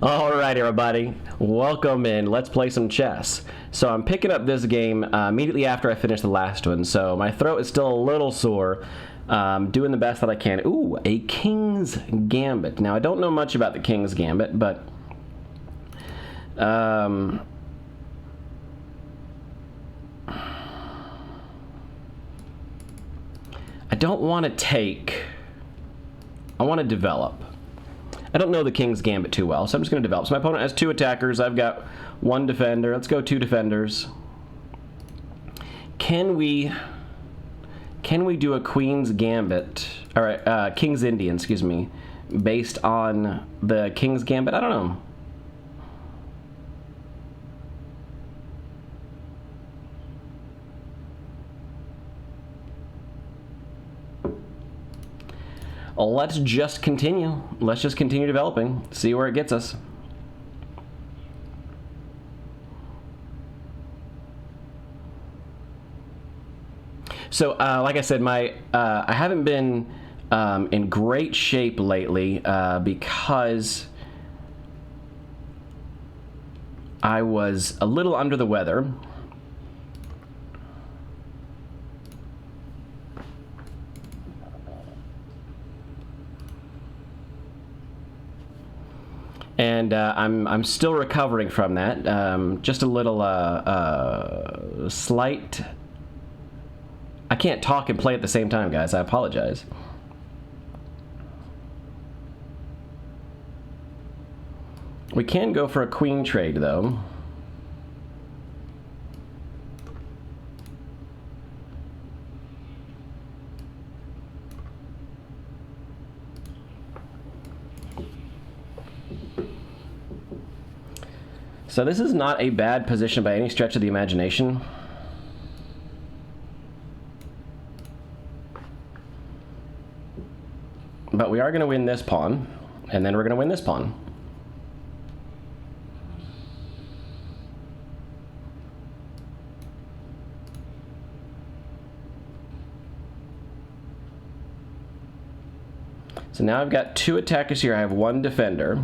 Alright everybody, welcome in. Let's play some chess. So I'm picking up this game immediately after I finish the last one, so my throat is still a little sore. Doing the best that I can. Ooh, a King's Gambit. Now I don't know much about the King's Gambit, but I don't want to take, I want to develop. I don't know the King's Gambit too well, so I'm just going to develop. So my opponent has 2 attackers. I've got 1 defender. Let's go 2 defenders. Can we do a Queen's Gambit, or King's Indian, excuse me, based on the King's Gambit? I don't know. Let's just continue. Let's just continue developing. See where it gets us. So, like I said, I haven't been in great shape lately because I was a little under the weather. And I'm still recovering from that. Just a little slight. I can't talk and play at the same time, guys. I apologize. We can go for a queen trade, though. So this is not a bad position by any stretch of the imagination. But we are going to win this pawn, and then we're going to win this pawn. So now I've got 2 attackers here. I have 1 defender.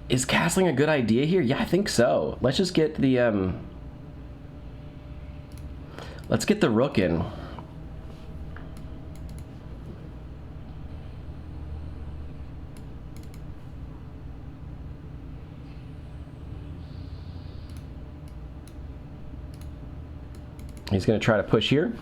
Is castling a good idea here? Yeah, I think so. Let's just get the let's get the rook in. He's going to try to push here.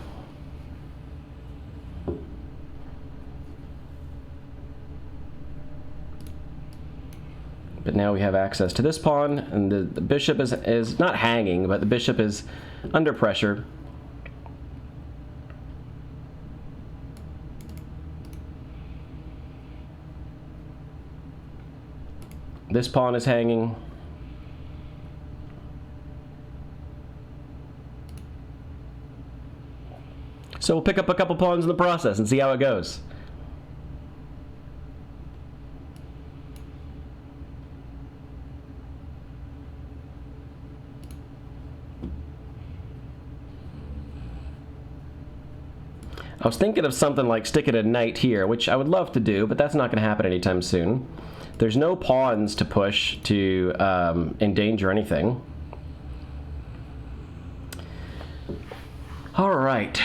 But now we have access to this pawn, and the bishop is not hanging, but the bishop is under pressure. This pawn is hanging. So we'll pick up a couple pawns in the process and see how it goes. I was thinking of something like sticking a knight here, which I would love to do, but that's not going to happen anytime soon. There's no pawns to push to endanger anything. All right.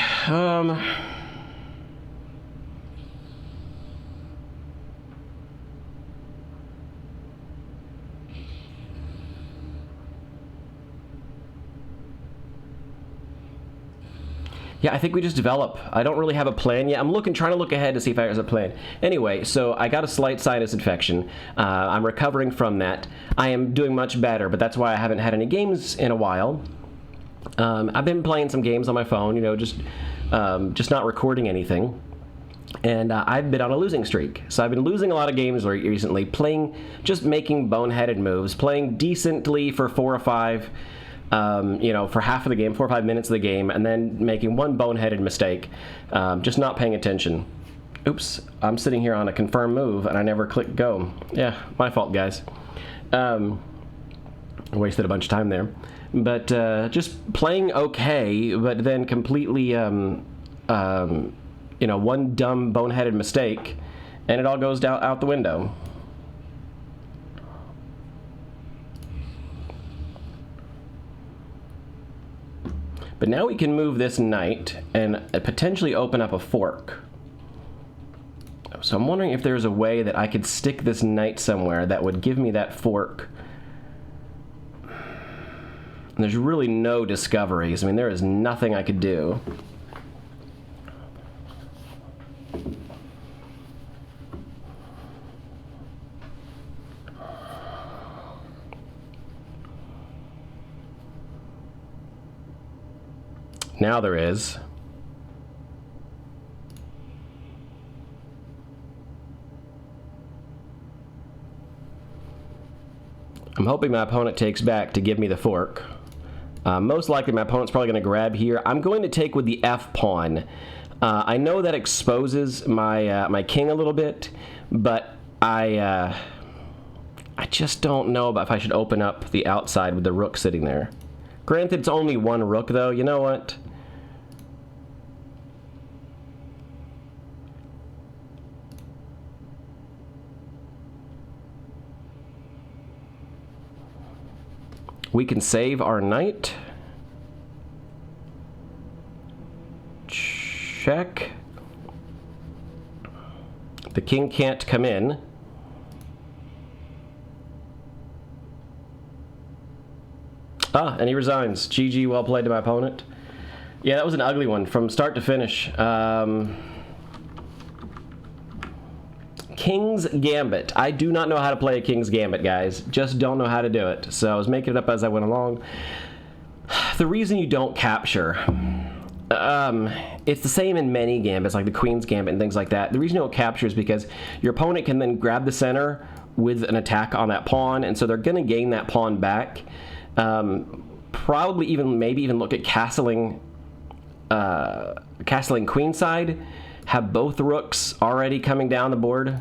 Yeah, I think we just develop. I don't really have a plan yet. I'm trying to look ahead to see if I have a plan. Anyway, so I got a slight sinus infection. I'm recovering from that. I am doing much better, but that's why I haven't had any games in a while. I've been playing some games on my phone, you know, just not recording anything. And I've been on a losing streak. So I've been losing a lot of games recently, just making boneheaded moves, playing decently for 4 or 5. You know, for half of the game, 4 or 5 minutes of the game, and then making one boneheaded mistake, just not paying attention. Oops, I'm sitting here on a confirm move, and I never clicked go. Yeah, my fault, guys. I wasted a bunch of time there. but just playing okay, but then completely, you know, one dumb boneheaded mistake, and it all goes out the window. But now we can move this knight and potentially open up a fork. So I'm wondering if there's a way that I could stick this knight somewhere that would give me that fork. And there's really no discoveries. I mean, there is nothing I could do. Now there is. I'm hoping my opponent takes back to give me the fork. Most likely my opponent's probably going to grab here. I'm going to take with the F pawn. I know that exposes my my king a little bit, but I just don't know about if I should open up the outside with the rook sitting there. Granted, it's only one rook though. You know what? We can save our knight. Check. The king can't come in. Ah, and he resigns. GG, well played to my opponent. Yeah, that was an ugly one from start to finish. King's Gambit. I do not know how to play a King's Gambit, guys. Just don't know how to do it. So I was making it up as I went along. The reason you don't capture, it's the same in many gambits, like the Queen's Gambit and things like that. The reason you don't capture is because your opponent can then grab the center with an attack on that pawn, and so they're going to gain that pawn back. Probably even, maybe even look at castling queenside, have both rooks already coming down the board.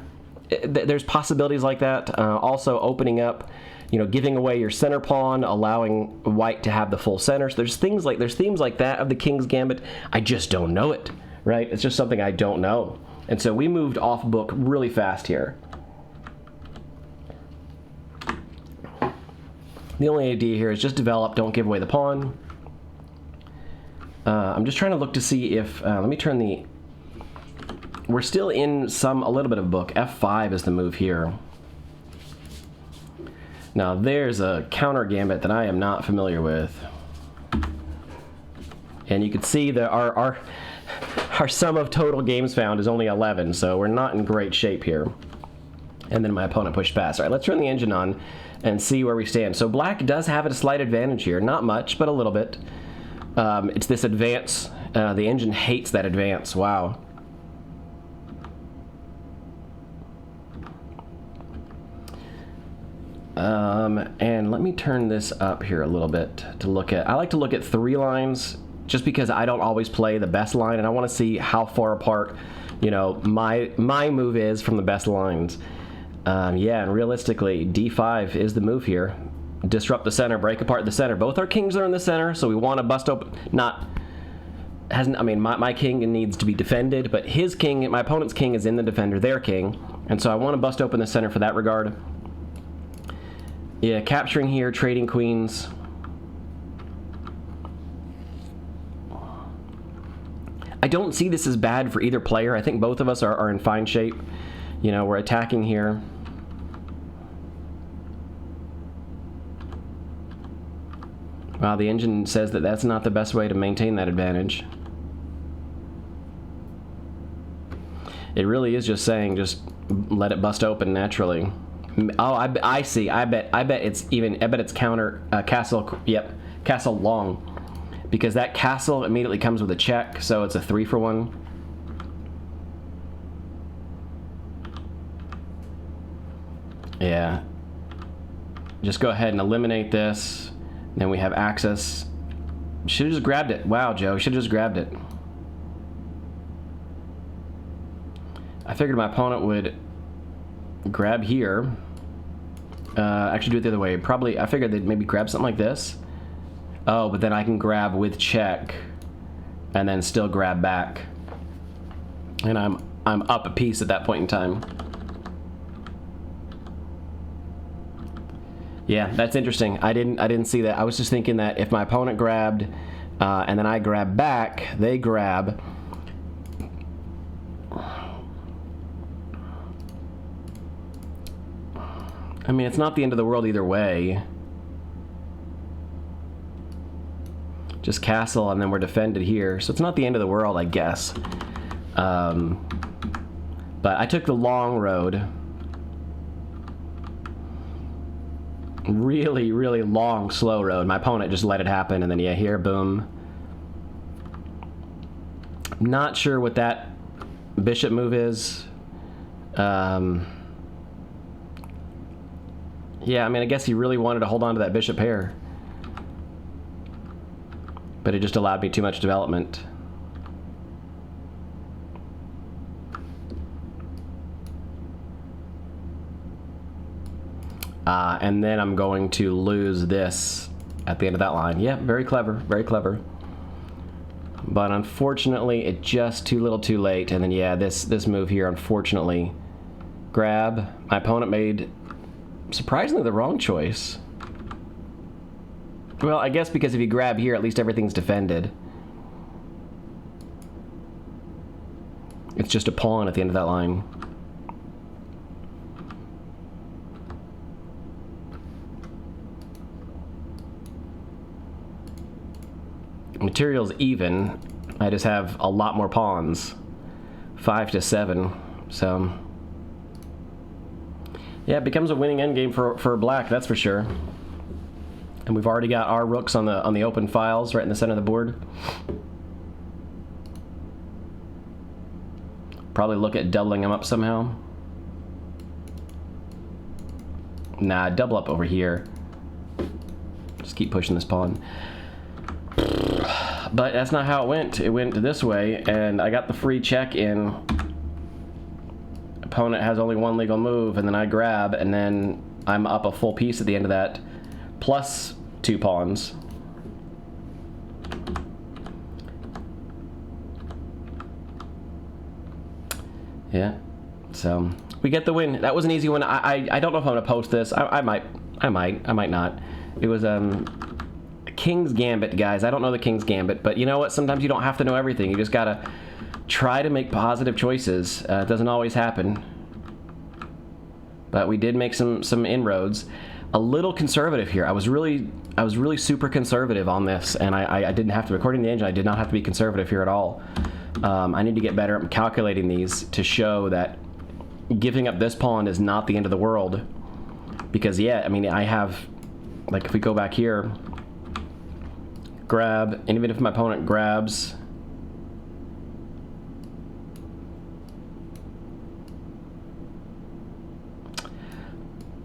There's possibilities like that. Also opening up, you know, giving away your center pawn, allowing white to have the full center. So there's themes like that of the King's Gambit. I just don't know it, right? It's just something I don't know. And so we moved off book really fast here. The only idea here is just develop, don't give away the pawn. I'm just trying to look to see if, let me turn the, we're still in a little bit of book. F5 is the move here. Now there's a counter gambit that I am not familiar with. And you can see that our sum of total games found is only 11, so we're not in great shape here. And then my opponent pushed past. All right, let's turn the engine on and see where we stand. So black does have a slight advantage here. Not much, but a little bit. It's this advance. The engine hates that advance. Wow. And let me turn this up here a little bit to look at. I like to look at 3 lines just because I don't always play the best line, and I want to see how far apart, you know, my move is from the best lines. Yeah, and realistically, D5 is the move here. Disrupt the center, break apart the center. Both our kings are in the center, so we want to bust open. I mean, my king needs to be defended, but his king, my opponent's king, is in the defender, their king, and so I want to bust open the center for that regard. Yeah, capturing here, trading queens. I don't see this as bad for either player. I think both of us are in fine shape. You know, we're attacking here. Wow, the engine says that that's not the best way to maintain that advantage. It really is just saying, just let it bust open naturally. Oh, I see. I bet it's counter castle. Yep, castle long, because that castle immediately comes with a check, so it's a 3-for-1. Yeah. Just go ahead and eliminate this. Then we have access. Should have just grabbed it. Wow, Joe, should have just grabbed it. I figured my opponent would grab here. Actually do it the other way. Probably, I figured they'd maybe grab something like this. Oh, but then I can grab with check and then still grab back. And I'm up a piece at that point in time. Yeah, that's interesting. I didn't see that. I was just thinking that if my opponent grabbed and then I grab back, they grab. I mean, it's not the end of the world either way. Just castle and then we're defended here. So it's not the end of the world, I guess. But I took the long road. Really, really long, slow road. My opponent just let it happen, and then yeah, here, boom. Not sure what that bishop move is. Yeah, I mean, I guess he really wanted to hold on to that bishop pair. But it just allowed me too much development. And then I'm going to lose this at the end of that line. Yeah, very clever, very clever. But unfortunately, it just too little too late. And then yeah, this move here, unfortunately. Grab. My opponent made surprisingly the wrong choice. Well, I guess because if you grab here, at least everything's defended. It's just a pawn at the end of that line. Material's even. I just have a lot more pawns. 5 to 7. So yeah, it becomes a winning endgame for black, that's for sure. And we've already got our rooks on the open files right in the center of the board. Probably look at doubling them up somehow. Nah, double up over here. Just keep pushing this pawn. But that's not how it went. It went this way, and I got the free check in. Opponent has only one legal move, and then I grab, and then I'm up a full piece at the end of that, plus 2 pawns. Yeah, so we get the win. That was an easy one. I don't know if I'm gonna post this. I might not. It was King's Gambit, guys. I don't know the King's Gambit, but you know what? Sometimes you don't have to know everything. You just gotta try to make positive choices. It doesn't always happen, but we did make some inroads. A little conservative here. I was really super conservative on this, and I didn't have to. According to the engine, I did not have to be conservative here at all. I need to get better at calculating these to show that giving up this pawn is not the end of the world. Because yeah, I mean, I have, like, if we go back here, grab, and even if my opponent grabs,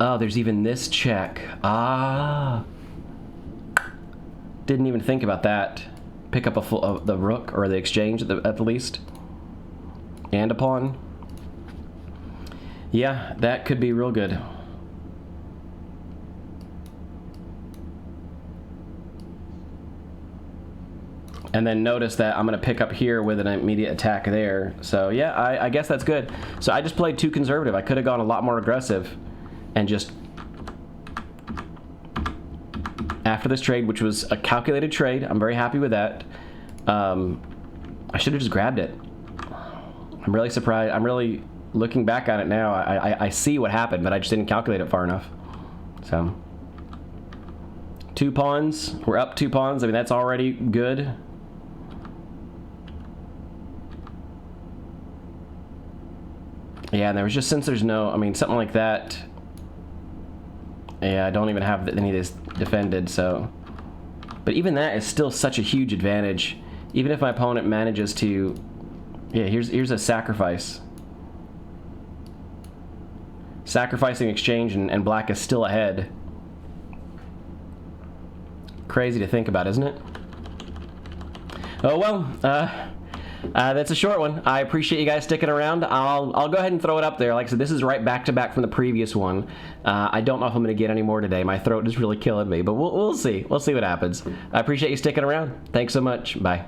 oh, there's even this check. Ah, didn't even think about that. Pick up the rook or the exchange at the least, and a pawn. Yeah, that could be real good. And then notice that I'm going to pick up here with an immediate attack there. So yeah, I guess that's good. So I just played too conservative. I could have gone a lot more aggressive and just, after this trade, which was a calculated trade, I'm very happy with that. I should have just grabbed it. I'm really surprised. I'm really looking back on it now. I see what happened, but I just didn't calculate it far enough. So 2 pawns. We're up 2 pawns. I mean, that's already good. Yeah, and there was just, since there's no, I mean, something like that. Yeah, I don't even have any of this defended, so. But even that is still such a huge advantage. Even if my opponent manages to, yeah, here's a sacrifice. Sacrificing exchange, and black is still ahead. Crazy to think about, isn't it? Oh well, That's a short one. I appreciate you guys sticking around. I'll go ahead and throw it up there. Like I said, this is right back to back from the previous one. I don't know if I'm going to get any more today. My throat is really killing me, but we'll see. We'll see what happens. I appreciate you sticking around. Thanks so much. Bye.